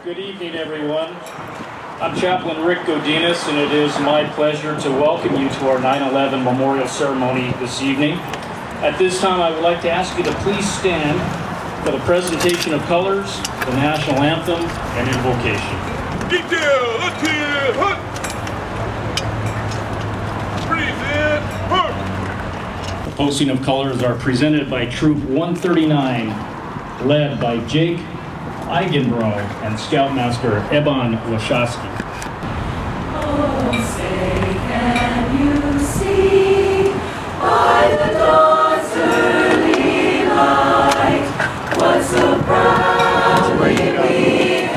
Good evening, everyone. I'm Chaplain Rick Godinez, and it is my pleasure to welcome you to our 9/11 memorial ceremony this evening. At this time, I would like to ask you to please stand for the presentation of colors, the national anthem, and invocation. Detail, let's hear, hut! Present, hut! The posting of colors are presented by Troop 139, led by Jake Eigenbro and Scoutmaster Eban Wachowski. Oh, say, can you see by the dawn's early light what so proudly we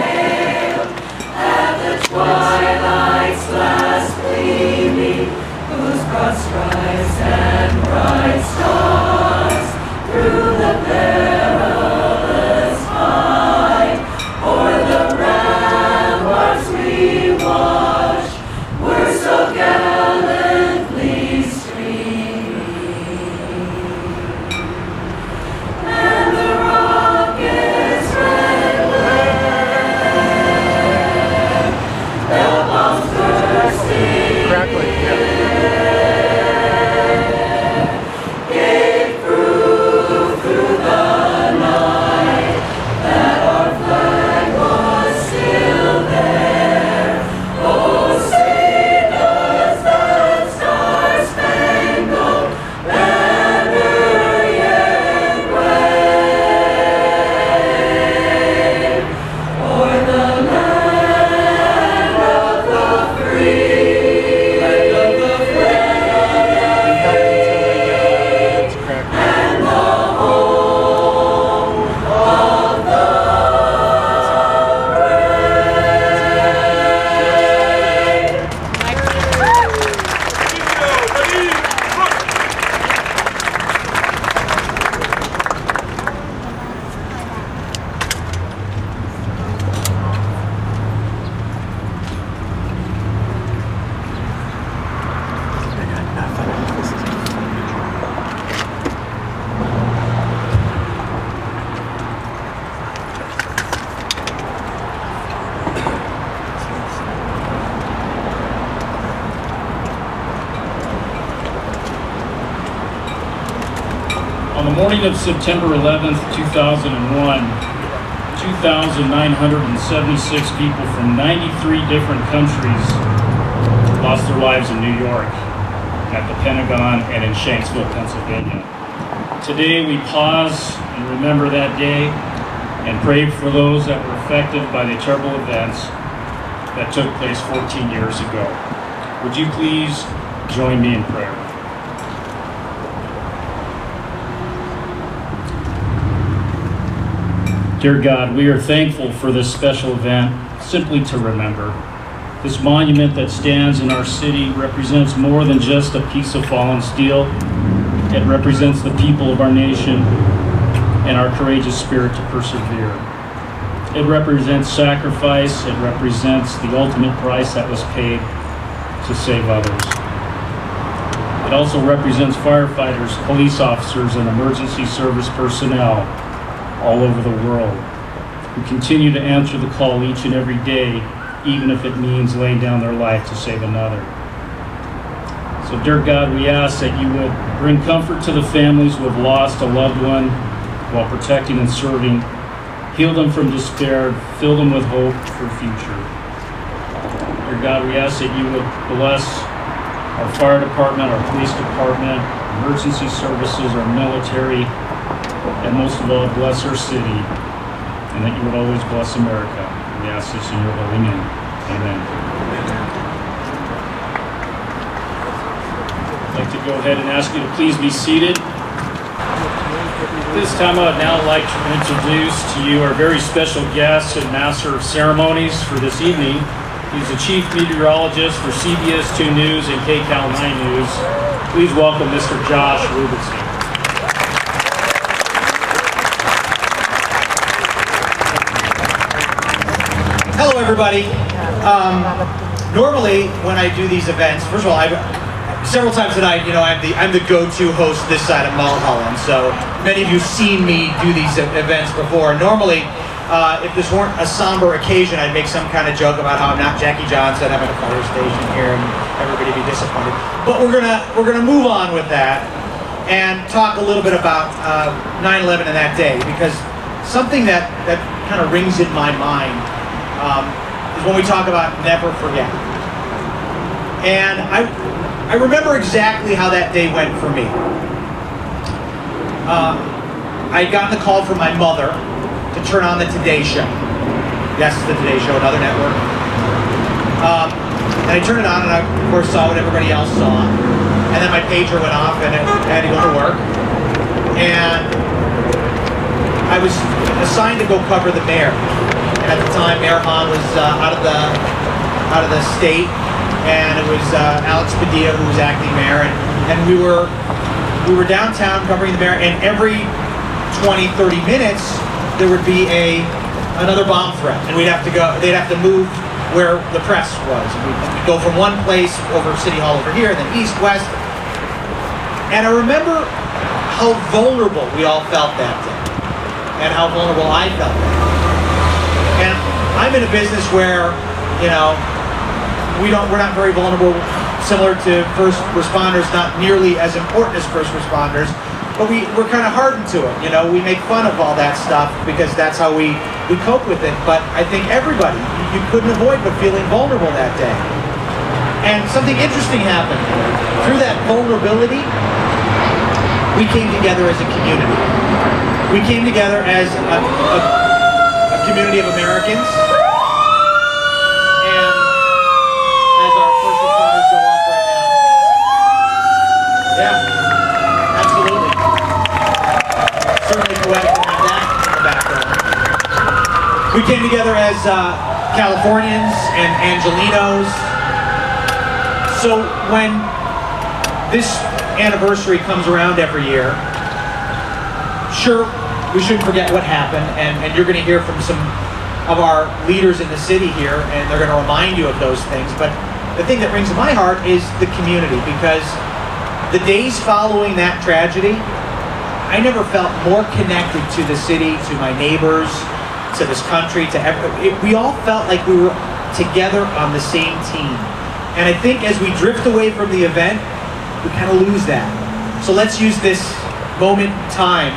hailed at the twilight's last gleaming, whose broad stripes and bright stars through the perilous fight o'er the ramparts we watched were so gallantly streaming, and the rocket's red glare, the bombs bursting Crackling, yeah. gave proof through the night that our flag was still there. Oh, say does that star-spangled banner yet wave o'er the land of the free, land of the free, and the home of the Detail, ready, hut! On the morning of September 11th, 2001, 2,976 people from 93 different countries lost their lives in New York, at the Pentagon, and in Shanksville, Pennsylvania. Today we pause and remember that day and pray for those that were affected by the terrible events that took place 14 years ago. Would you please join me in prayer? Dear God, we are thankful for this special event, simply to remember. This monument that stands in our city represents more than just a piece of fallen steel. It represents the people of our nation and our courageous spirit to persevere. It represents sacrifice. It represents the ultimate price that was paid to save others. It also represents firefighters, police officers, and emergency service personnel all over the world who continue to answer the call each and every day, even if it means laying down their life to save another. So, dear God, we ask that you would bring comfort to the families who have lost a loved one while protecting and serving. Heal them from despair, fill them with hope for the future. Dear God, we ask that you would bless our fire department, our police department, emergency services, our military, and most of all, bless our city, and that you would always bless America. We ask this in your holy name. Amen. I'd like to go ahead and ask you to please be seated. This time I would now like to introduce to you our very special guest and master of ceremonies for this evening. He's the chief meteorologist for CBS 2 News and KCAL 9 News. Please welcome Mr. Josh Rubenstein. Hello, everybody. Normally, when I do these events, first of all, several times tonight, I'm the go-to host this side of Mulholland. So many of you have seen me do these events before. Normally, if this weren't a somber occasion, I'd make some kind of joke about how I'm not Jackie Johnson, I'm at a fire station here, and everybody be disappointed. But we're gonna move on with that and talk a little bit about 9/11 and that day, because something that kind of rings in my mind is when we talk about never forget. And I remember exactly how that day went for me. I had gotten a call from my mother to turn on the Today Show. Yes, the Today Show, another network. And I turned it on, and I, of course, saw what everybody else saw. And then my pager went off, and I had to go to work. And I was assigned to go cover the mayor. And at the time, Mayor Hahn was out of the state, and it was Alex Padilla who was acting mayor. And we were downtown covering the mayor, and every 20, 30 minutes, there would be another bomb threat, and they'd have to move where the press was. We'd go from one place over City Hall over here, then east, west. And I remember how vulnerable we all felt that day, and how vulnerable I felt that day. And I'm in a business where, you know, we're not very vulnerable, similar to first responders, not nearly as important as first responders. But we're kind of hardened to it, you know. We make fun of all that stuff because that's how we cope with it. But I think everybody, you couldn't avoid but feeling vulnerable that day. And something interesting happened. Through that vulnerability, we came together as a community. We came together as a community of Americans. And as our first responders go off right now. Yeah. Absolutely. Certainly poetic to have that in the background. We came together as Californians and Angelinos. So when this anniversary comes around every year, sure, we shouldn't forget what happened, and you're going to hear from some of our leaders in the city here, and they're going to remind you of those things. But the thing that rings in my heart is the community, because the days following that tragedy, I never felt more connected to the city, to my neighbors, to this country, we all felt like we were together on the same team. And I think as we drift away from the event, we kind of lose that. So let's use this moment in time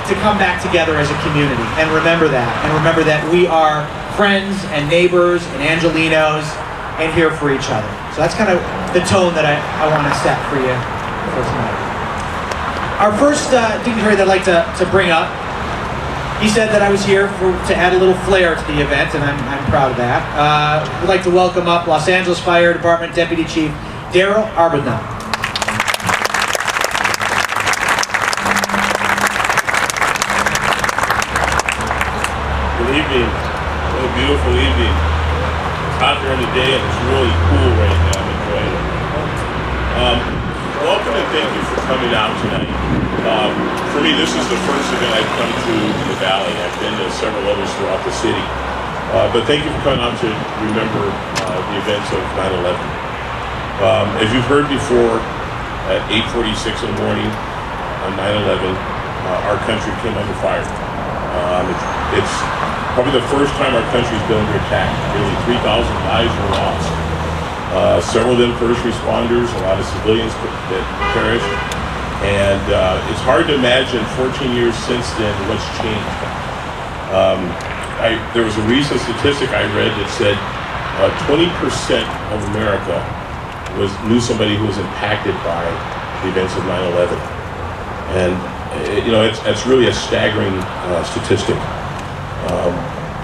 to come back together as a community and remember that we are friends and neighbors and Angelinos and here for each other. So that's kind of the tone that I want to set for you for tonight. Our first dignitary that I'd like to bring up, he said that I was here to add a little flair to the event, and I'm proud of that. We'd like to welcome up Los Angeles Fire Department Deputy Chief Daryl Arbuthnott. Good evening. What a beautiful evening. It's hot during the day and it's really cool right now. I'm enjoying it. Welcome and thank you for coming out tonight. For me, this is the first event I've come to the Valley. I've been to several others throughout the city. But thank you for coming out to remember the events of 9/11. As you've heard before, at 8:46 in the morning on 9/11, our country came under fire. It's probably the first time our country's been under attack. Nearly 3,000 lives were lost. Several of them first responders, a lot of civilians that perished. And it's hard to imagine 14 years since then what's changed. There was a recent statistic I read that said 20% of America knew somebody who was impacted by the events of 9/11. And it's really a staggering statistic.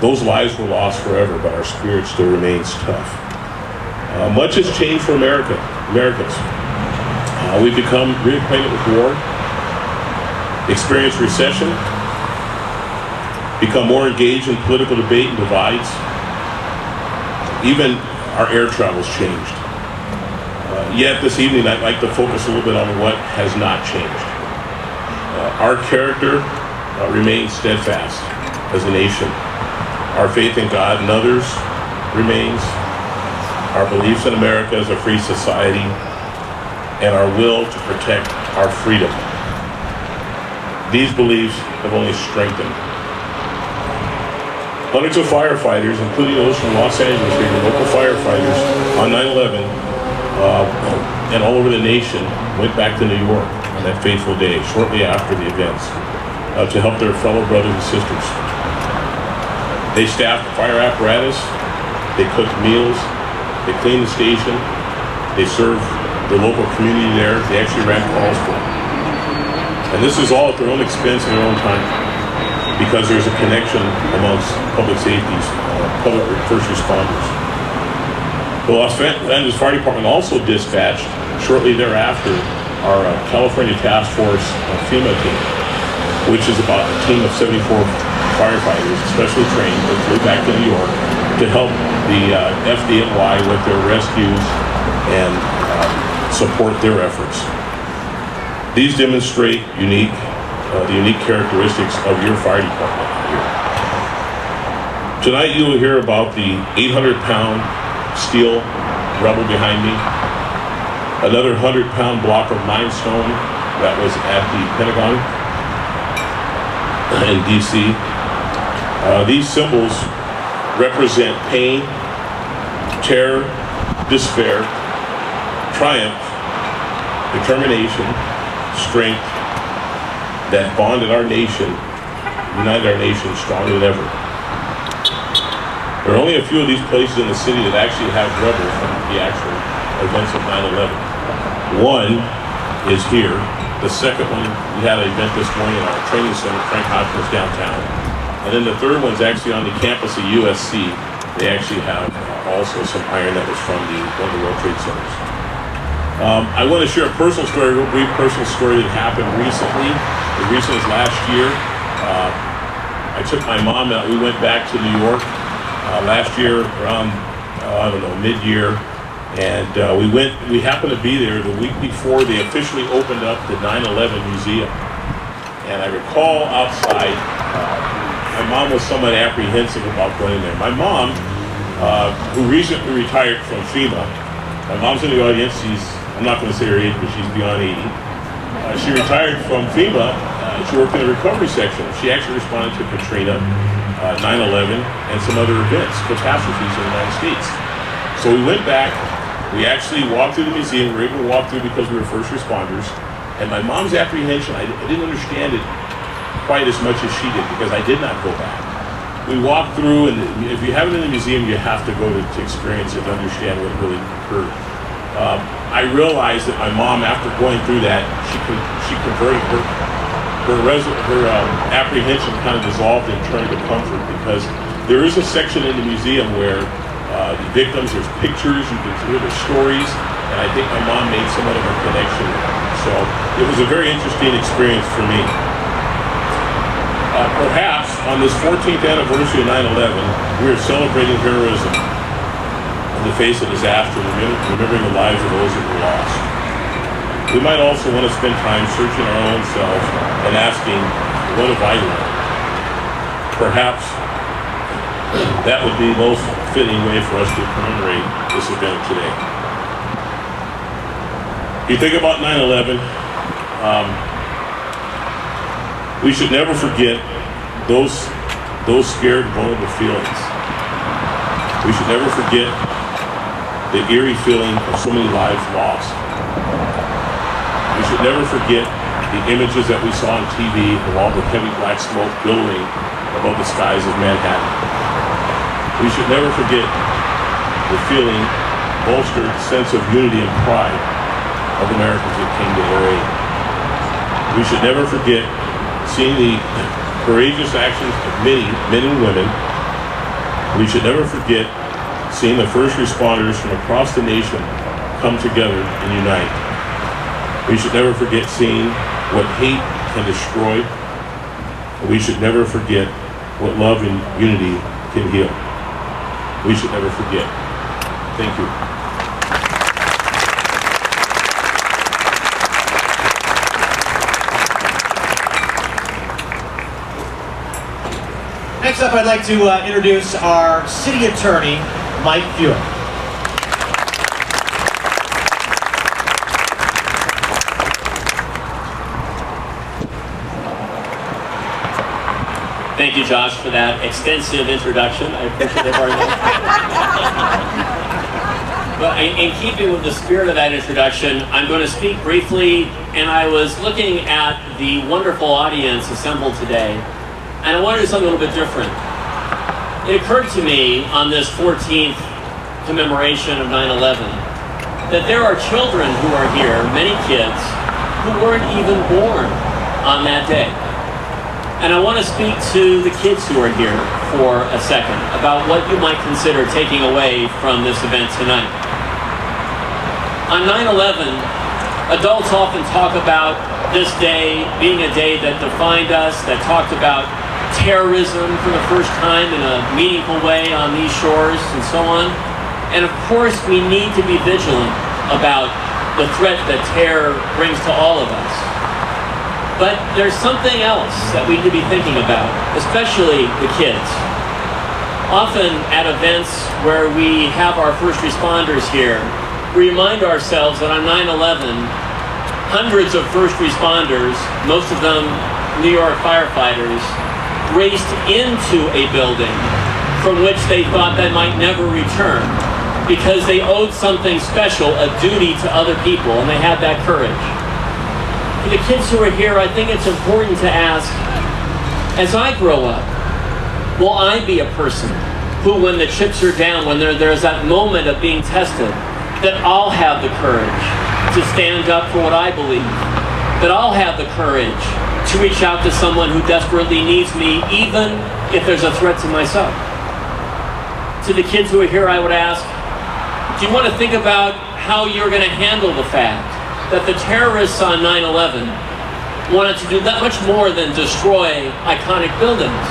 Those lives were lost forever, but our spirit still remains tough. Much has changed for Americans. We've become reacquainted with war, experienced recession, become more engaged in political debate and divides. Even our air travel's changed. Yet this evening I'd like to focus a little bit on what has not changed. Our character remains steadfast as a nation. Our faith in God and others remains. Our beliefs in America as a free society, and our will to protect our freedom. These beliefs have only strengthened. Hundreds of firefighters, including those from Los Angeles, here, local firefighters, on 9/11 and all over the nation, went back to New York on that fateful day, shortly after the events, to help their fellow brothers and sisters. They staffed the fire apparatus, they cooked meals, they cleaned the station, they served the local community there, they actually ran calls for them. And this is all at their own expense and their own time, because there's a connection amongst public safeties, public first responders. The Los Angeles Fire Department also dispatched, shortly thereafter, our California Task Force FEMA team, which is about a team of 74 firefighters, specially trained, that flew back to New York to help the FDNY with their rescues and support their efforts. These demonstrate the unique characteristics of your fire department here. Tonight you will hear about the 800-pound steel rubble behind me, another 100-pound block of limestone that was at the Pentagon in DC. These symbols represent pain, terror, despair, triumph, determination, strength that bonded our nation, united our nation stronger than ever. There are only a few of these places in the city that actually have rubble from the actual events of 9/11. One is here. The second one, we had an event this morning in our training center, Frank Hopkins downtown. And then the third one's actually on the campus of USC. They actually have also some iron that was from one of the World Trade Centers. I want to share a personal story, a real brief personal story that happened recently. As recent as last year. I took my mom out. We went back to New York last year around, mid-year. And we happened to be there the week before they officially opened up the 9/11 museum. And I recall outside, my mom was somewhat apprehensive about going there. My mom, who recently retired from FEMA, my mom's in the audience. I'm not going to say her age, but she's beyond 80. She retired from FEMA. She worked in the recovery section. She actually responded to Katrina, 9/11, and some other events, catastrophes in the United States. So we went back. We actually walked through the museum. We were able to walk through because we were first responders. And my mom's apprehension, I didn't understand it quite as much as she did because I did not go back. We walked through, and if you have it in the museum, you have to go to experience it to understand what really occurred. I realized that my mom, after going through that, she converted her apprehension kind of dissolved and turned to comfort because there is a section in the museum where the victims, there's pictures, you can hear their stories, and I think my mom made somewhat of a connection. So it was a very interesting experience for me. Perhaps on this 14th anniversary of 9/11, we are celebrating heroism in the face of disaster, remembering the lives of those that were lost. We might also want to spend time searching our own selves and asking, what have I learned? Perhaps that would be the most fitting way for us to commemorate this event today. You think about 9/11, we should never forget those scared, vulnerable feelings. We should never forget the eerie feeling of so many lives lost. We should never forget the images that we saw on TV of all the heavy black smoke billowing above the skies of Manhattan. We should never forget the feeling, bolstered sense of unity and pride of Americans that came to their aid. We should never forget seeing the courageous actions of many men and women. We should never forget seeing the first responders from across the nation come together and unite. We should never forget seeing what hate can destroy. We should never forget what love and unity can heal. We should never forget. Thank you. Next up, I'd like to introduce our city attorney, Mike Feuer. Thank you, Josh, for that extensive introduction. I appreciate it very much. But in keeping with the spirit of that introduction, I'm going to speak briefly, and I was looking at the wonderful audience assembled today, and I wanted to do something a little bit different. It occurred to me on this 14th commemoration of 9/11 that there are children who are here, many kids, who weren't even born on that day. And I want to speak to the kids who are here for a second about what you might consider taking away from this event tonight. On 9/11, adults often talk about this day being a day that defined us, that talked about terrorism for the first time in a meaningful way on these shores and so on. And of course, we need to be vigilant about the threat that terror brings to all of us. But there's something else that we need to be thinking about, especially the kids. Often at events where we have our first responders here, we remind ourselves that on 9/11, hundreds of first responders, most of them New York firefighters, raced into a building from which they thought they might never return because they owed something special, a duty to other people, and they had that courage. For the kids who are here, I think it's important to ask, as I grow up, will I be a person who, when the chips are down, when there's that moment of being tested, that I'll have the courage to stand up for what I believe, that I'll have the courage to reach out to someone who desperately needs me, even if there's a threat to myself. To the kids who are here, I would ask, do you want to think about how you're going to handle the fact that the terrorists on 9/11 wanted to do that much more than destroy iconic buildings?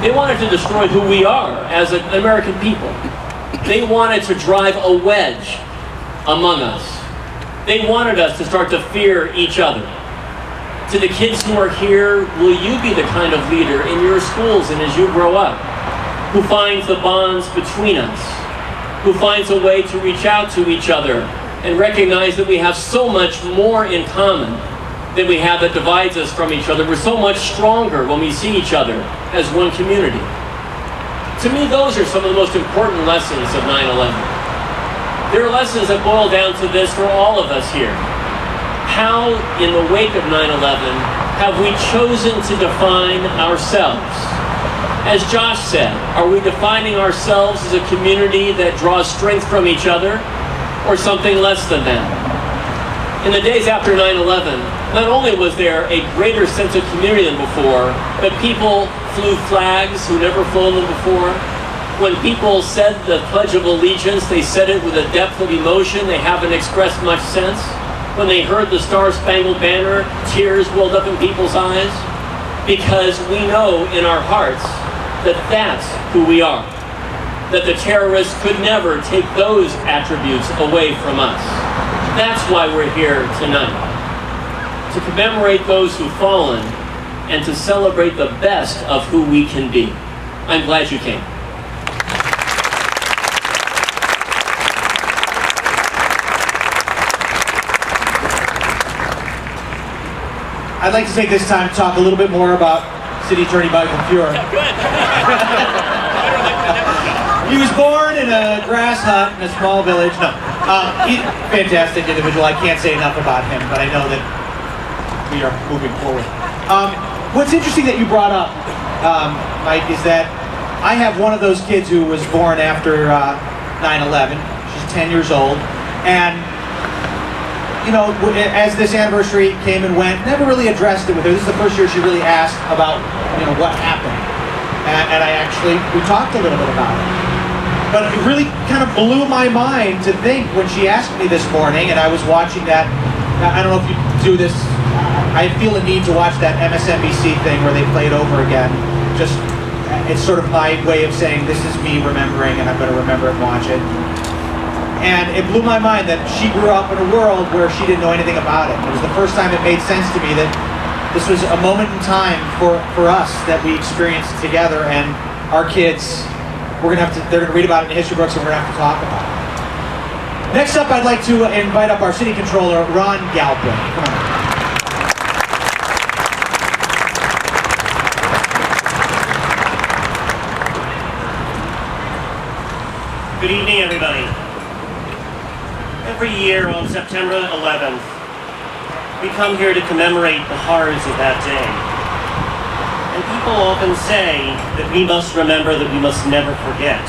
They wanted to destroy who we are as an American people. They wanted to drive a wedge among us. They wanted us to start to fear each other. To the kids who are here, will you be the kind of leader in your schools and as you grow up, who finds the bonds between us, who finds a way to reach out to each other and recognize that we have so much more in common than we have that divides us from each other. We're so much stronger when we see each other as one community. To me, those are some of the most important lessons of 9/11. There are lessons that boil down to this for all of us here. How, in the wake of 9/11, have we chosen to define ourselves? As Josh said, are we defining ourselves as a community that draws strength from each other, or something less than that? In the days after 9/11, not only was there a greater sense of community than before, but people flew flags who never flown them before. When people said the Pledge of Allegiance, they said it with a depth of emotion they haven't expressed much since. When they heard the Star-Spangled Banner, tears welled up in people's eyes, because we know in our hearts that that's who we are, that the terrorists could never take those attributes away from us. That's why we're here tonight, to commemorate those who've fallen and to celebrate the best of who we can be. I'm glad you came. I'd like to take this time to talk a little bit more about City Attorney Michael Feuer. He was born in a grass hut in a small village. No, he's a fantastic individual. I can't say enough about him, but I know that we are moving forward. What's interesting that you brought up, Mike, is that I have one of those kids who was born after 9/11. She's 10 years old, and you know, as this anniversary came and went, never really addressed it with her. This is the first year she really asked about, you know, what happened. And we talked a little bit about it. But it really kind of blew my mind to think when she asked me this morning, and I was watching that, I don't know if you do this, I feel a need to watch that MSNBC thing where they play it over again. Just, it's sort of my way of saying, this is me remembering, and I'm going to remember and watch it. And it blew my mind that she grew up in a world where she didn't know anything about it. It was the first time it made sense to me that this was a moment in time for us that we experienced together, and our kids, they're gonna read about it in the history books, and we're gonna have to talk about it. Next up, I'd like to invite up our city controller, Ron Galperin. Come on. Every year on September 11th, we come here to commemorate the horrors of that day. And people often say that we must remember, that we must never forget.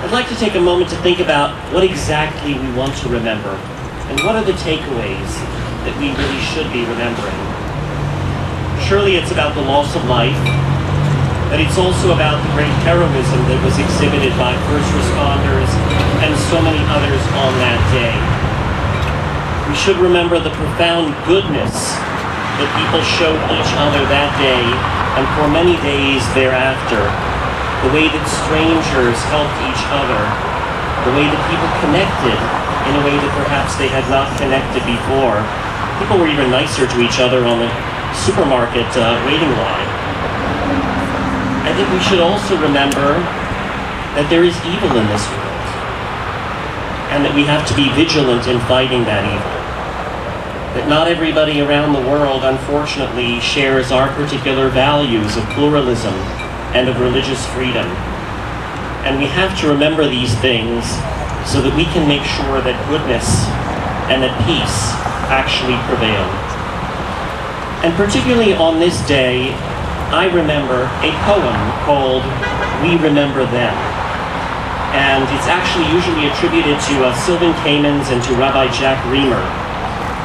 I'd like to take a moment to think about what exactly we want to remember, and what are the takeaways that we really should be remembering. Surely it's about the loss of life, but it's also about the great heroism that was exhibited by first responders and so many others on that day. We should remember the profound goodness that people showed each other that day and for many days thereafter. The way that strangers helped each other, the way that people connected in a way that perhaps they had not connected before. People were even nicer to each other on the supermarket waiting line. I think we should also remember that there is evil in this world, and that we have to be vigilant in fighting that evil. That not everybody around the world, unfortunately, shares our particular values of pluralism and of religious freedom. And we have to remember these things so that we can make sure that goodness and that peace actually prevail. And particularly on this day, I remember a poem called We Remember Them. And it's actually usually attributed to Sylvan Kamens and to Rabbi Jack Reamer,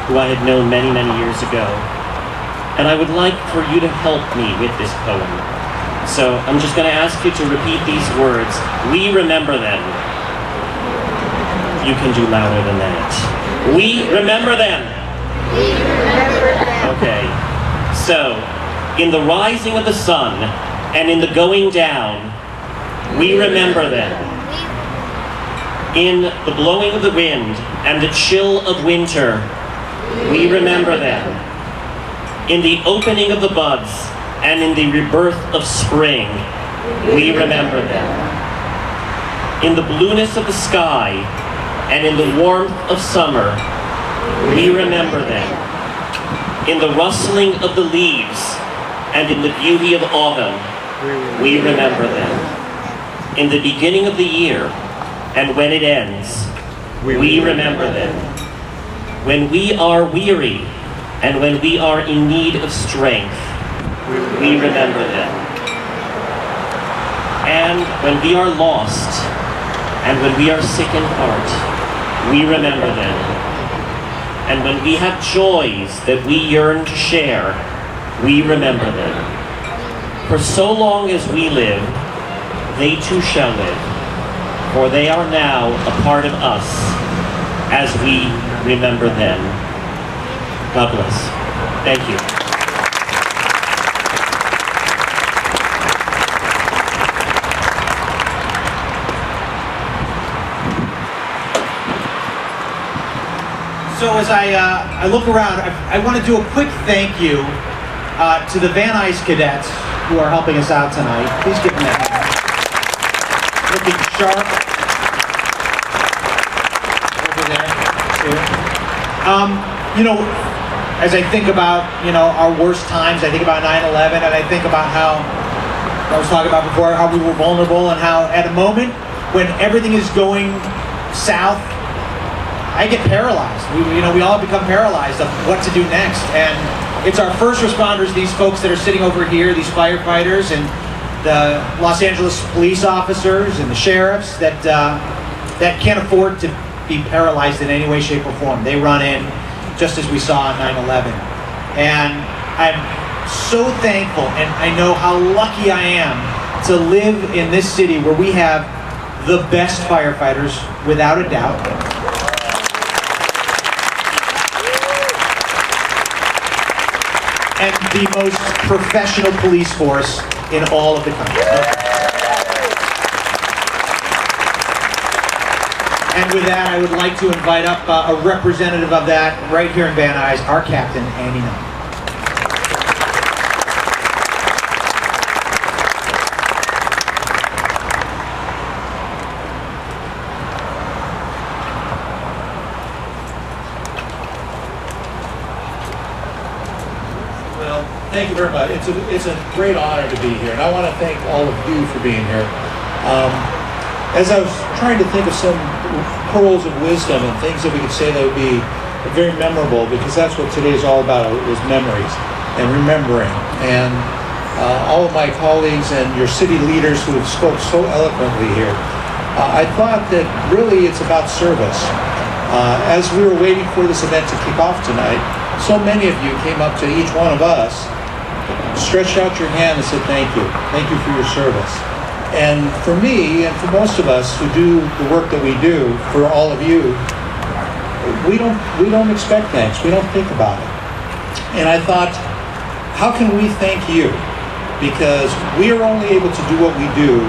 who I had known many, many years ago. And I would like for you to help me with this poem. So I'm just going to ask you to repeat these words. We remember them. You can do louder than that. We remember them. We remember them. Okay. So, in the rising of the sun and in the going down, we remember them. In the blowing of the wind and the chill of winter, we remember them. In the opening of the buds and in the rebirth of spring, we remember them. In the blueness of the sky and in the warmth of summer, we remember them. In the rustling of the leaves and in the beauty of autumn, we remember them. In the beginning of the year and when it ends, we remember them. When we are weary and when we are in need of strength, we remember them. And when we are lost, and when we are sick in heart, we remember them. And when we have joys that we yearn to share, we remember them. For so long as we live, they too shall live, for they are now a part of us as we remember them. God bless. Thank you. So as I look around, I want to do a quick thank you to the Van Nuys cadets who are helping us out tonight. Please give them a hand. Looking sharp. Over there, too. You know, as I think about, our worst times, I think about 9/11, and I think about how, I was talking about before, how we were vulnerable and how at a moment when everything is going south, I get paralyzed. We all become paralyzed of what to do next. And it's our first responders, these folks that are sitting over here, these firefighters and the Los Angeles police officers and the sheriffs that can't afford to be paralyzed in any way, shape, or form. They run in just as we saw on 9/11. And I'm so thankful, and I know how lucky I am to live in this city where we have the best firefighters, without a doubt. And the most professional police force in all of the country. And with that, I would like to invite up a representative of that right here in Van Nuys, our captain, Andy Nuys. Thank you very much. It's a great honor to be here, and I want to thank all of you for being here. as I was trying to think of some pearls of wisdom and things that we could say that would be very memorable, because that's what today is all about, is memories and remembering. And all of my colleagues and your city leaders who have spoke so eloquently here, I thought that really it's about service. As we were waiting for this event to kick off tonight, so many of you came up to each one of us, stretched out your hand and said thank you for your service. And for me, and for most of us who do the work that we do, for all of you, we don't expect thanks. We don't think about it. And I thought, how can we thank you? Because we are only able to do what we do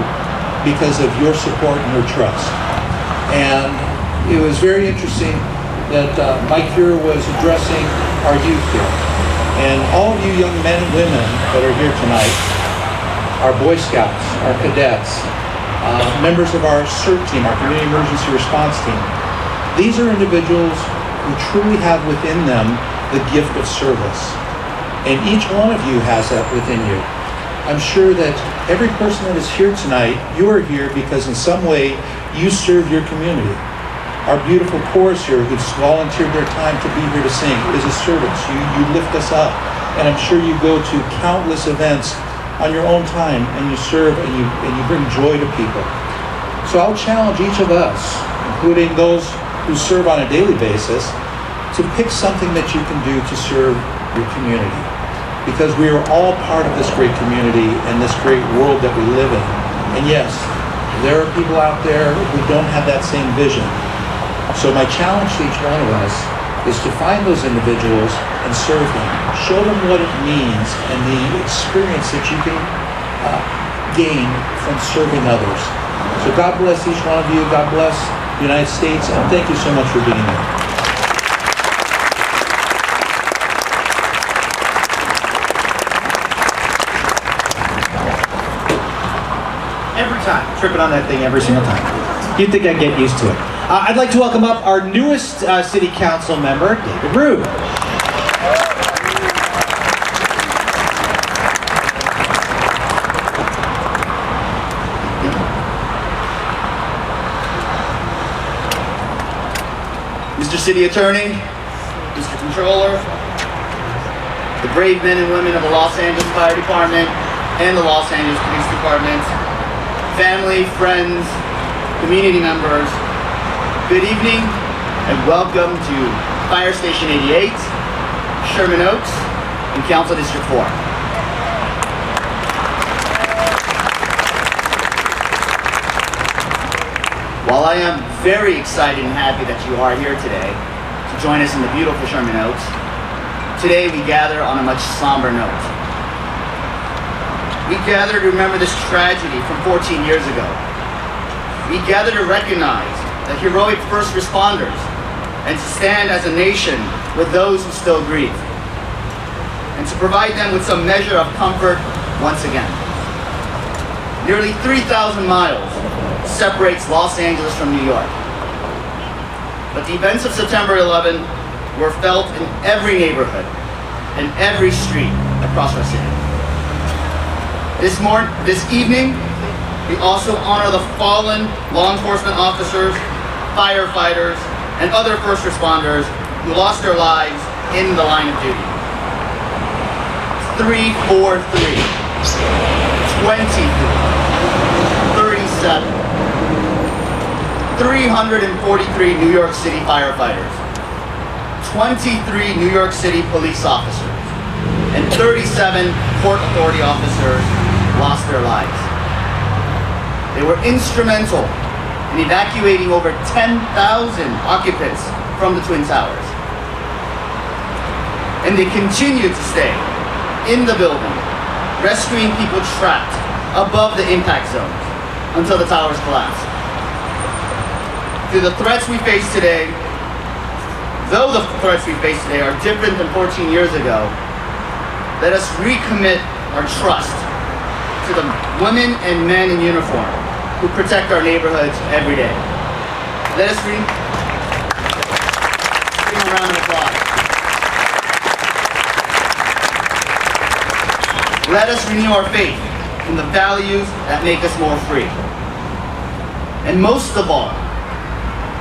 because of your support and your trust. And it was very interesting that Mike Feuer was addressing our youth here. And all of you young men and women that are here tonight, our Boy Scouts, our cadets, members of our CERT team, our Community Emergency Response team, these are individuals who truly have within them the gift of service. And each one of you has that within you. I'm sure that every person that is here tonight, you are here because in some way you serve your community. Our beautiful chorus here who's volunteered their time to be here to sing is a service. You lift us up. And I'm sure you go to countless events on your own time and you serve and you bring joy to people. So I'll challenge each of us, including those who serve on a daily basis, to pick something that you can do to serve your community. Because we are all part of this great community and this great world that we live in. And yes, there are people out there who don't have that same vision. So my challenge to each one of us is to find those individuals and serve them. Show them what it means and the experience that you can gain from serving others. So God bless each one of you. God bless the United States, and thank you so much for being here. Every time, tripping on that thing every single time. You'd think I'd get used to it. I'd like to welcome up our newest City Council member, David Rube. Mr. City Attorney, Mr. Controller, the brave men and women of the Los Angeles Fire Department and the Los Angeles Police Department, family, friends, community members, good evening and welcome to Fire Station 88, Sherman Oaks, and Council District 4. While I am very excited and happy that you are here today to join us in the beautiful Sherman Oaks, today we gather on a much somber note. We gather to remember this tragedy from 14 years ago. We gather to recognize the heroic first responders and to stand as a nation with those who still grieve, and to provide them with some measure of comfort once again. Nearly 3,000 miles separates Los Angeles from New York, but the events of September 11 were felt in every neighborhood and every street across our city. This evening, we also honor the fallen law enforcement officers, firefighters, and other first responders who lost their lives in the line of duty. 343, 23, 37, 343 New York City firefighters, 23 New York City police officers, and 37 Port Authority officers lost their lives. They were instrumental in evacuating over 10,000 occupants from the Twin Towers. And they continue to stay in the building, rescuing people trapped above the impact zones until the towers collapsed. Through the threats we face today, though the threats we face today are different than 14 years ago, let us recommit our trust to the women and men in uniform who protect our neighborhoods every day. Let us bring a round of applause. Let us renew our faith in the values that make us more free. And most of all,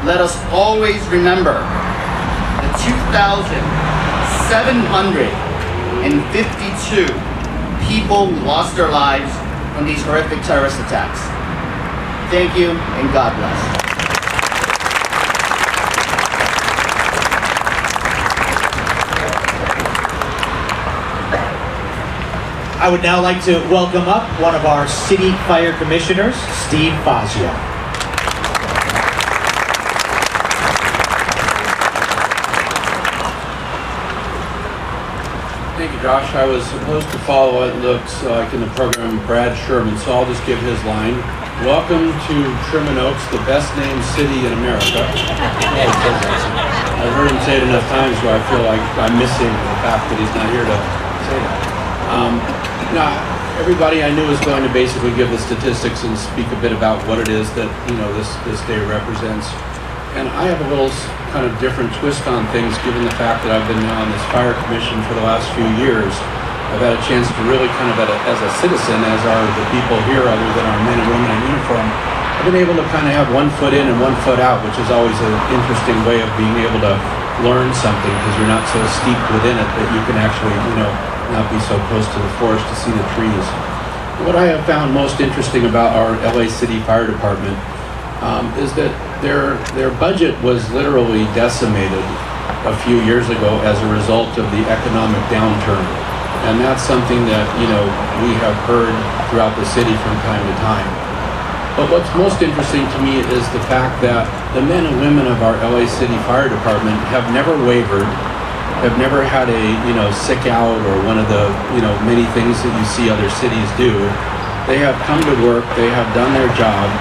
let us always remember the 2,752 people who lost their lives from these horrific terrorist attacks. Thank you, and God bless. I would now like to welcome up one of our city fire commissioners, Steve Fazio. Thank you, Josh. I was supposed to follow, it looks like in the program, Brad Sherman, so I'll just give his line. Welcome to Sherman Oaks, the best named city in America. I've heard him say it enough times where I feel like I'm missing the fact that he's not here to say that. Now, everybody I knew was going to basically give the statistics and speak a bit about what it is that, this day represents. And I have a little kind of different twist on things given the fact that I've been now on this fire commission for the last few years. I've had a chance to really kind of, as a citizen, as are the people here other than our men and women in uniform, I've been able to kind of have one foot in and one foot out, which is always an interesting way of being able to learn something because you're not so steeped within it that you can actually, not be so close to the forest to see the trees. What I have found most interesting about our LA City Fire Department is that their budget was literally decimated a few years ago as a result of the economic downturn. And that's something that, we have heard throughout the city from time to time. But what's most interesting to me is the fact that the men and women of our LA City Fire Department have never wavered, have never had a, sick out or one of the, many things that you see other cities do. They have come to work, they have done their job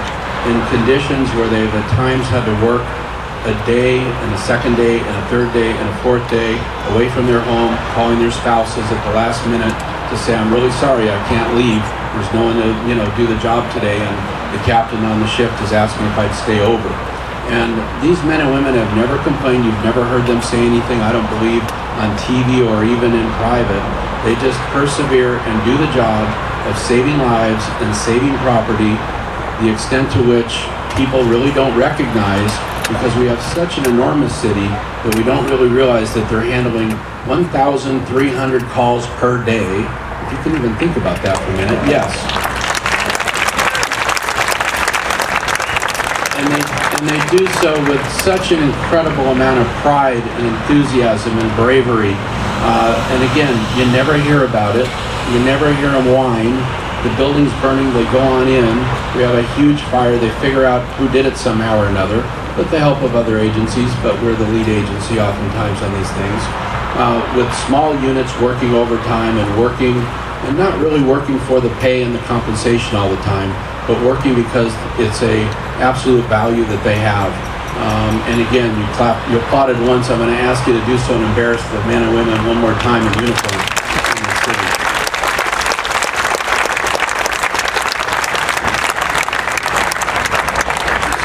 in conditions where they've at times had to work a day and a second day and a third day and a fourth day away from their home, calling their spouses at the last minute to say, I'm really sorry, I can't leave. There's no one to, do the job today, and the captain on the shift is asking if I'd stay over. And these men and women have never complained. You've never heard them say anything, I don't believe, on TV or even in private. They just persevere and do the job of saving lives and saving property, the extent to which people really don't recognize because we have such an enormous city that we don't really realize that they're handling 1,300 calls per day. If you can even think about that for a minute, yes. And they do so with such an incredible amount of pride and enthusiasm and bravery. And again, you never hear about it. You never hear them whine. The building's burning, they go on in. We have a huge fire. They figure out who did it somehow or another with the help of other agencies, but we're the lead agency oftentimes on these things. With small units working overtime and not really working for the pay and the compensation all the time, but working because it's a absolute value that they have. And again, you applauded once. I'm going to ask you to do so and embarrass the men and women one more time in uniform in the city.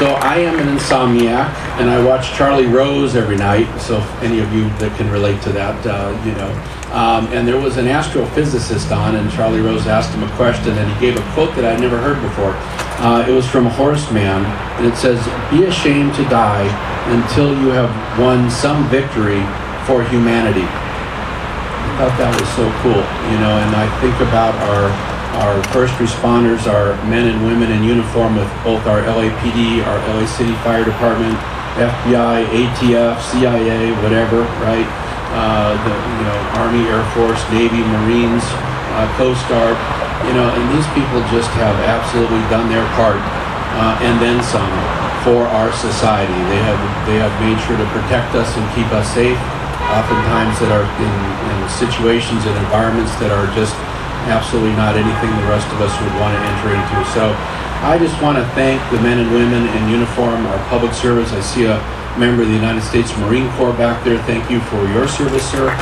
So I am an insomniac, and I watch Charlie Rose every night. So if any of you that can relate to that, and there was an astrophysicist on, and Charlie Rose asked him a question, and he gave a quote that I'd never heard before. It was from Horace Mann, and it says, "Be ashamed to die until you have won some victory for humanity." I thought that was so cool, and I think about our first responders, our men and women in uniform with both our LAPD, our LA City Fire Department, FBI, ATF, CIA, whatever, right? Army, Air Force, Navy, Marines, Coast Guard, and these people just have absolutely done their part, and then some for our society. They have made sure to protect us and keep us safe, oftentimes that are in situations and environments that are just absolutely not anything the rest of us would want to enter into. So I just want to thank the men and women in uniform, our public service. I see a member of the United States Marine Corps back there. Thank you for your service, sir.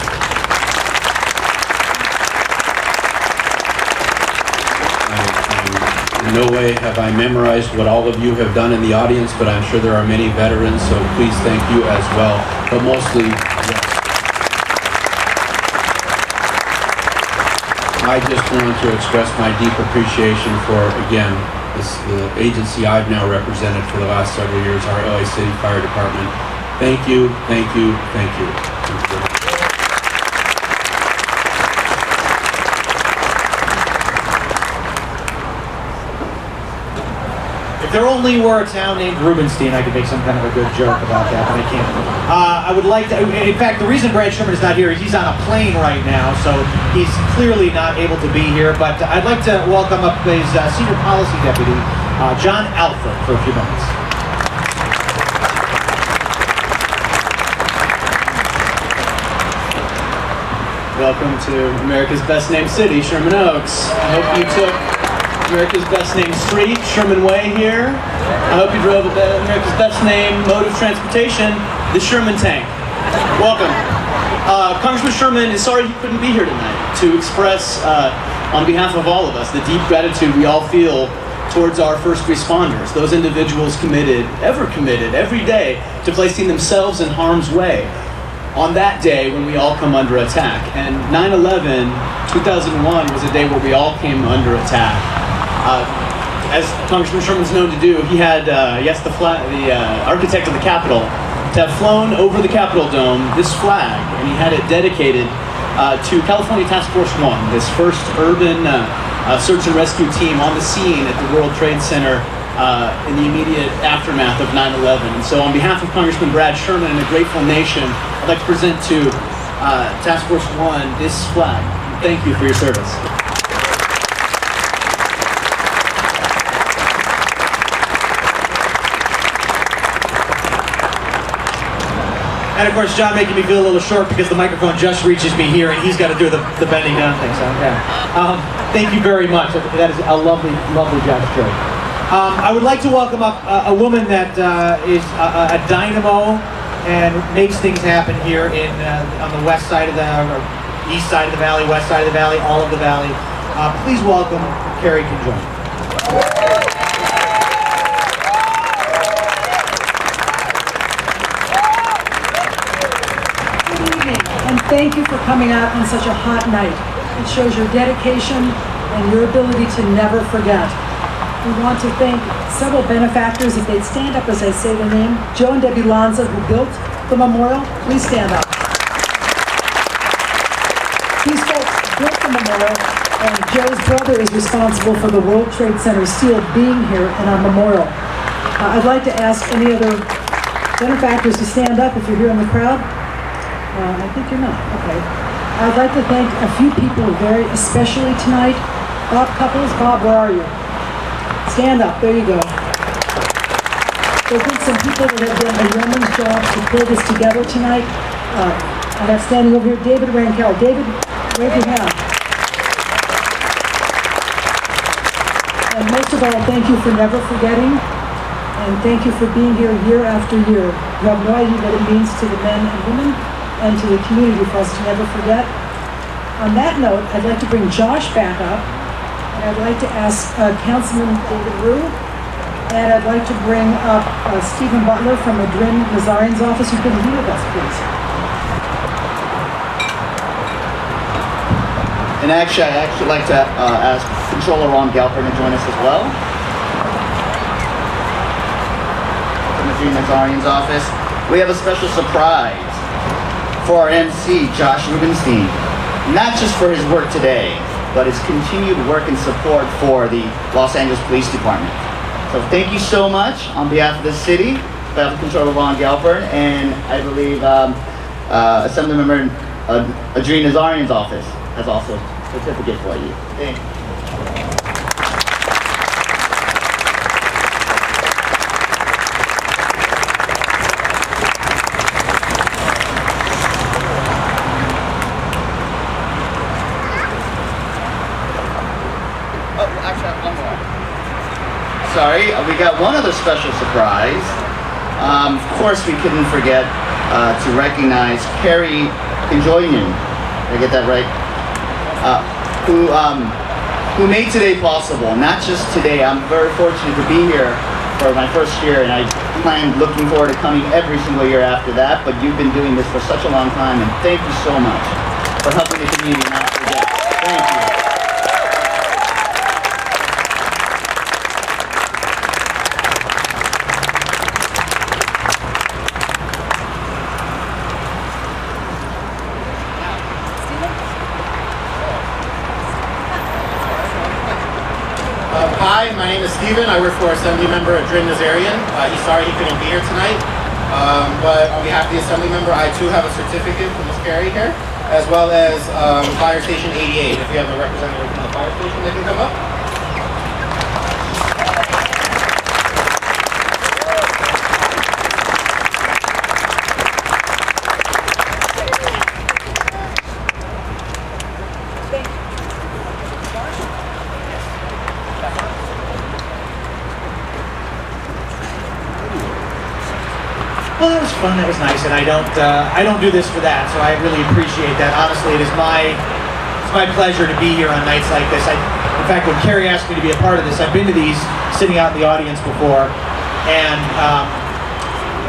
In no way have I memorized what all of you have done in the audience, but I'm sure there are many veterans, so please thank you as well. But mostly, yes. I just want to express my deep appreciation for, again, the agency I've now represented for the last several years, our LA City Fire Department. Thank you, thank you, thank you. Thank you very much. If there only were a town named Rubenstein, I could make some kind of a good joke about that, but I can't. I would like to, in fact, the reason Brad Sherman is not here is he's on a plane right now, so he's clearly not able to be here, but I'd like to welcome up his Senior Policy Deputy, John Alford, for a few minutes. Welcome to America's best named city, Sherman Oaks. I hope you took America's best named street, Sherman Way here. I hope you drove America's best named mode of transportation, the Sherman Tank. Welcome. Congressman Sherman is sorry he couldn't be here tonight to express, on behalf of all of us, the deep gratitude we all feel towards our first responders, those individuals committed every day to placing themselves in harm's way on that day when we all come under attack. And 9/11, 2001 was a day where we all came under attack. As Congressman Sherman's known to do, he had, the architect of the Capitol, to have flown over the Capitol Dome this flag, and he had it dedicated to California Task Force 1, this first urban search and rescue team on the scene at the World Trade Center in the immediate aftermath of 9/11. And so on behalf of Congressman Brad Sherman and the grateful nation, I'd like to present to Task Force 1 this flag. Thank you for your service. And of course, John making me feel a little short because the microphone just reaches me here and he's got to do the bending down thing. So, yeah. Thank you very much. That is a lovely, lovely gesture. I would like to welcome up a woman that is a dynamo and makes things happen here on the west side of or east side of the valley, west side of the valley, all of the valley. Please welcome Carrie Conjoint. And thank you for coming out on such a hot night. It shows your dedication and your ability to never forget. We want to thank several benefactors. If they'd stand up as I say their name. Joe and Debbie Lanza, who built the memorial. Please stand up. These folks built the memorial, and Joe's brother is responsible for the World Trade Center steel being here in our memorial. I'd like to ask any other benefactors to stand up if you're here in the crowd. I think you're not. Okay. I'd like to thank a few people very especially tonight. Bob Couples. Bob, where are you? Stand up. There you go. There's been some people that have done a yeoman's job to pull this together tonight. I have standing over here David Rankel. David, wave your hand. And most of all, thank you for never forgetting. And thank you for being here year after year. You have no idea what it means to the men and women and to the community for us to never forget. On that note, I'd like to bring Josh back up, and I'd like to ask Councilman David Rue, and I'd like to bring up Stephen Butler from Adrin Nazarian's office, who can be with us, please. And actually, I'd like to ask Controller Ron Galperin to join us as well. From Adrin Nazarian's office. We have a special surprise for our MC, Josh Rubenstein, not just for his work today, but his continued work and support for the Los Angeles Police Department. So thank you so much on behalf of the city, on behalf of Controller Ron Galperin, and I believe Assemblymember Adrin Nazarian's office has also a certificate for you. Thank you. Sorry, we got one other special surprise. Of course, we couldn't forget to recognize Carrie Conjoint. Did I get that right? Who made today possible. Not just today. I'm very fortunate to be here for my first year, and I plan looking forward to coming every single year after that. But you've been doing this for such a long time, and thank you so much for helping the community not forget. Thank you. Hi, my name is Steven. I work for Assemblymember Adrin Nazarian. He's sorry he couldn't be here tonight. But on behalf of the Assemblymember, I too have a certificate from Ms. Carey here, as well as Fire Station 88. If you have a representative from the fire station, they can come up. Well, that was fun. That was nice, and I don't do this for that, so I really appreciate that. Honestly, it's my pleasure to be here on nights like this. In fact, when Carrie asked me to be a part of this, I've been to these sitting out in the audience before, and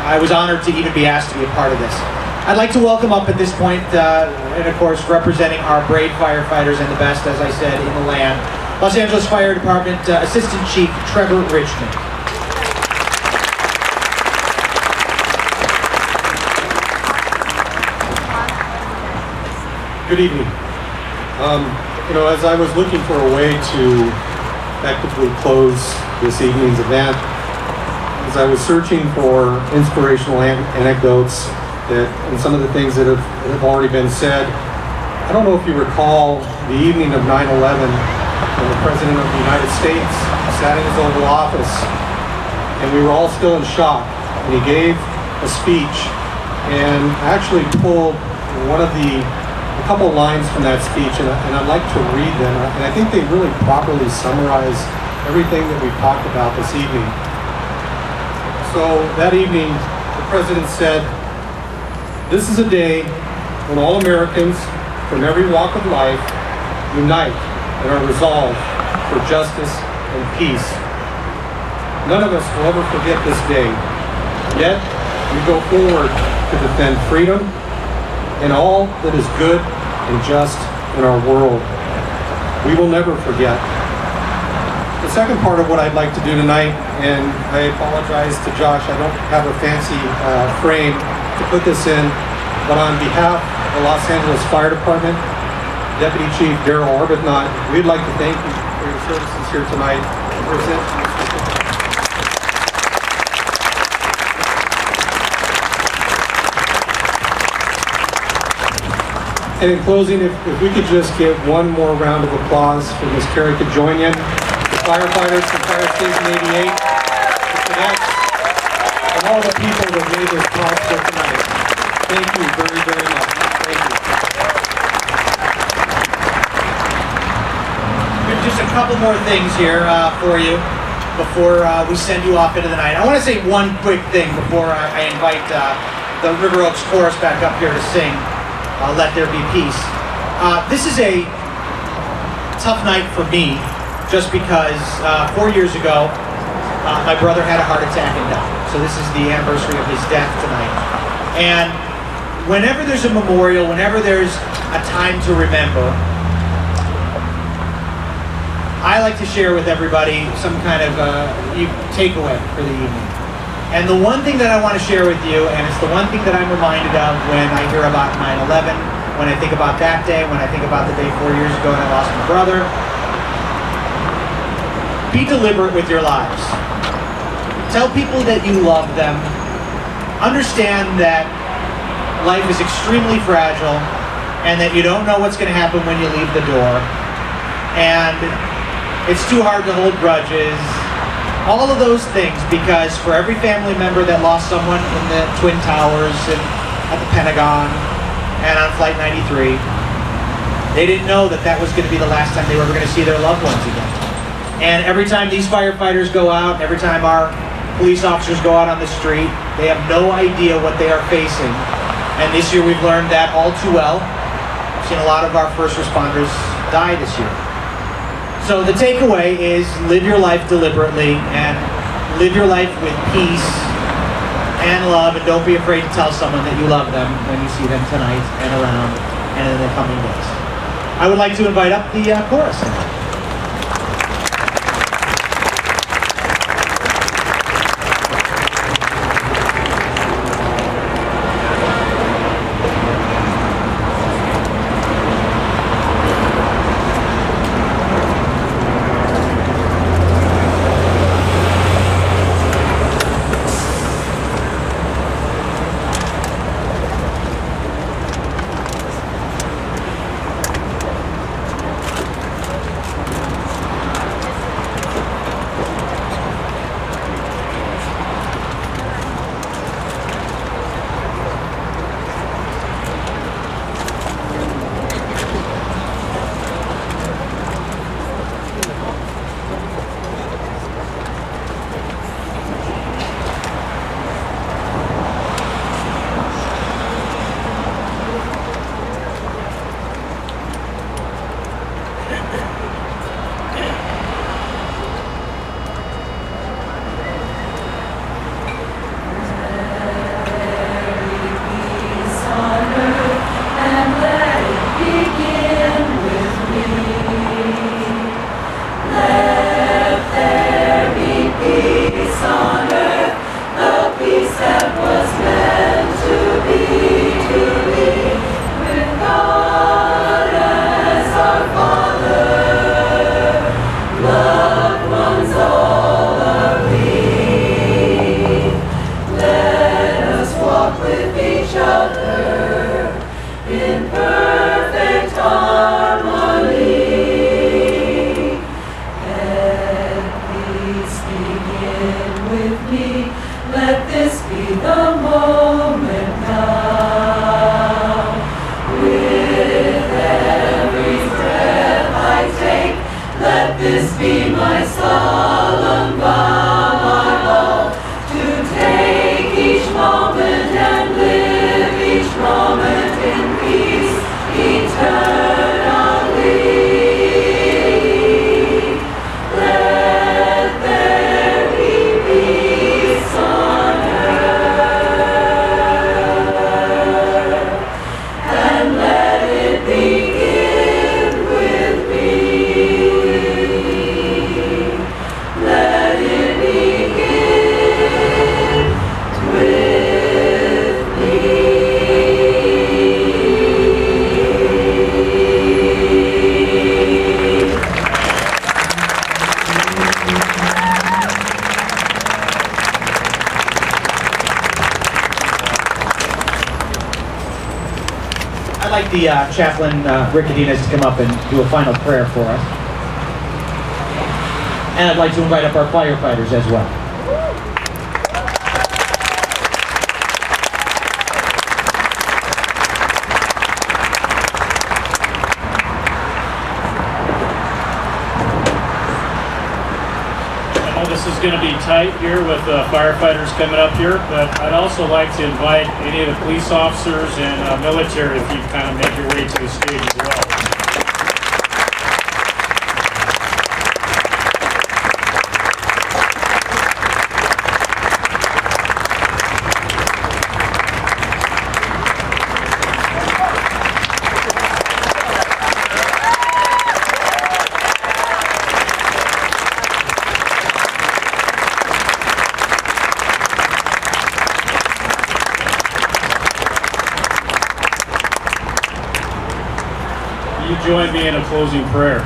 I was honored to even be asked to be a part of this. I'd like to welcome up at this point, and of course, representing our brave firefighters and the best, as I said, in the land, Los Angeles Fire Department Assistant Chief Trevor Richmond. Good evening. As I was looking for a way to effectively close this evening's event, as I was searching for inspirational anecdotes and some of the things that have already been said, I don't know if you recall the evening of 9/11 when the President of the United States sat in his Oval Office and we were all still in shock, and he gave a speech and actually pulled a couple lines from that speech, and I'd like to read them, and I think they really properly summarize everything that we've talked about this evening. So that evening, the President said, "This is a day when all Americans from every walk of life unite and are resolved for justice and peace. None of us will ever forget this day, yet we go forward to defend freedom and all that is good and just in our world. We will never forget." The second part of what I'd like to do tonight, and I apologize to Josh, I don't have a fancy frame to put this in, but on behalf of the Los Angeles Fire Department, Deputy Chief Daryl Arbuthnott, we'd like to thank you for your services here tonight. And in closing, if we could just give one more round of applause for Ms. Carey Kajoinian, the firefighters from Fire Station 88, the cadets, and all the people that made this possible tonight. Thank you very, very much. Thank you. Just a couple more things here for you before we send you off into the night. I want to say one quick thing before I invite the RiverOaks chorus back up here to sing. Let There Be Peace. This is a tough night for me, just because 4 years ago, my brother had a heart attack and died. So this is the anniversary of his death tonight. And whenever there's a memorial, whenever there's a time to remember, I like to share with everybody some kind of takeaway for the evening. And the one thing that I want to share with you, and it's the one thing that I'm reminded of when I hear about 9/11, when I think about that day, when I think about the day 4 years ago when I lost my brother, be deliberate with your lives. Tell people that you love them. Understand that life is extremely fragile and that you don't know what's going to happen when you leave the door. And it's too hard to hold grudges. All of those things, because for every family member that lost someone in the Twin Towers and at the Pentagon and on Flight 93, they didn't know that that was going to be the last time they were ever going to see their loved ones again. And every time these firefighters go out, every time our police officers go out on the street, they have no idea what they are facing. And this year we've learned that all too well. We've seen a lot of our first responders die this year. So the takeaway is live your life deliberately and live your life with peace and love, and don't be afraid to tell someone that you love them when you see them tonight and around and in the coming days. I would like to invite up the chorus now. this be my solemn vow, my vow, to take each moment and live each moment in peace eternally. Let there be peace on earth, and let it begin with me. Let it begin with me. I'd like the chaplain, Rick Adinez, to come up and do a final prayer for us. And I'd like to invite up our firefighters as well. I know this is going to be tight here with firefighters coming up here, but I'd also like to invite any of the police officers and military if you kind of make your way to the stage as well. You join me in a closing prayer.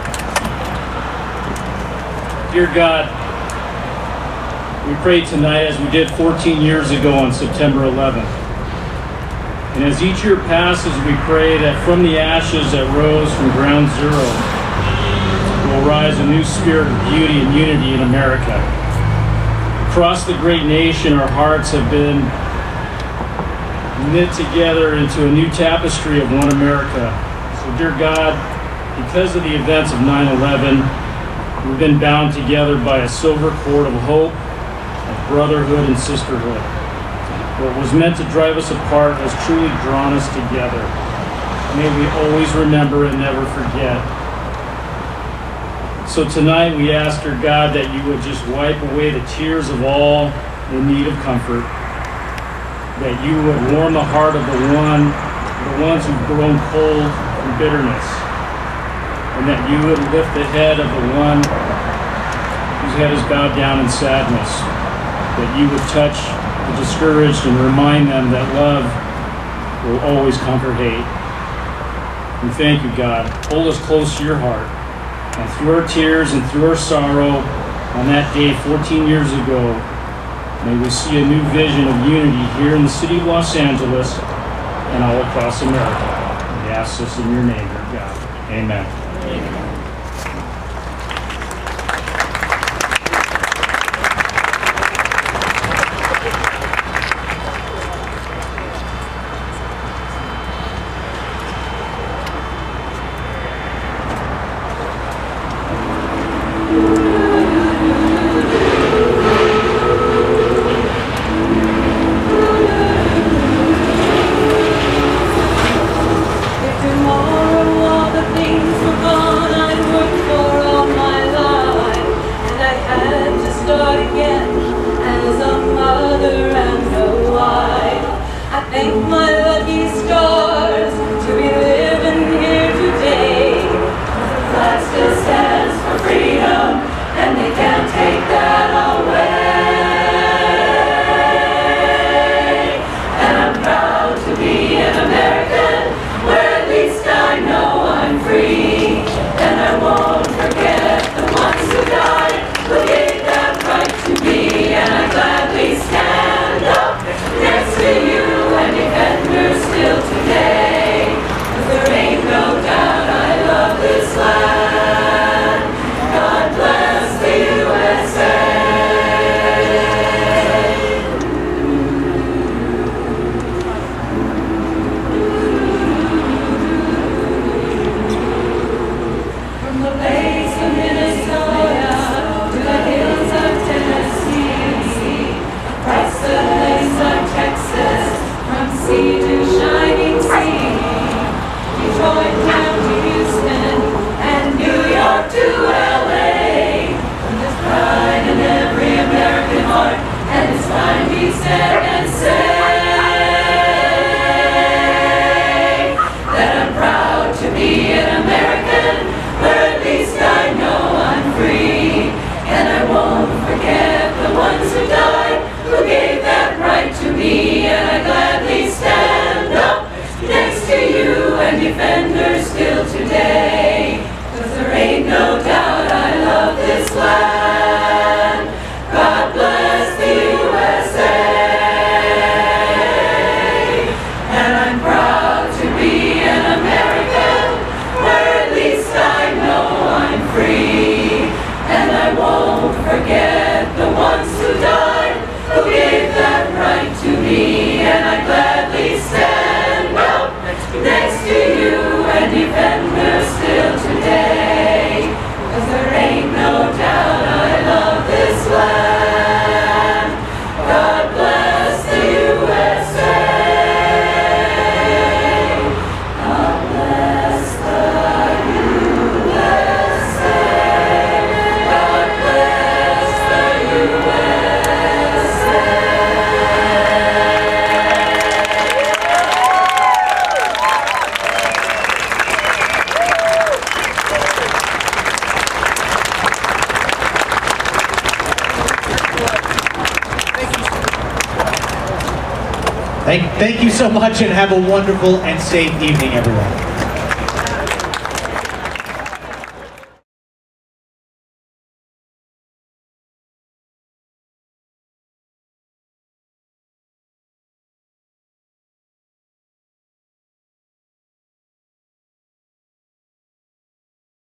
Dear God, we pray tonight as we did 14 years ago on September 11th. And as each year passes, we pray that from the ashes that rose from ground zero will rise a new spirit of beauty and unity in America. Across the great nation, our hearts have been knit together into a new tapestry of one America. So, dear God, because of the events of 9/11, we've been bound together by a silver cord of hope, of brotherhood and sisterhood. What was meant to drive us apart has truly drawn us together. May we always remember and never forget. So tonight we ask, dear God, that you would just wipe away the tears of all in need of comfort, that you would warm the heart of the ones who've grown cold from bitterness, and that you would lift the head of the one whose head is bowed down in sadness, that you would touch the discouraged and remind them that love will always conquer hate. We thank you, God. Hold us close to your heart, and through our tears and through our sorrow on that day 14 years ago, may we see a new vision of unity here in the city of Los Angeles and all across America. We ask this in your name, dear God. Amen. Amen. If tomorrow all the things were gone, I Thank you so much and have a wonderful and safe evening, everyone.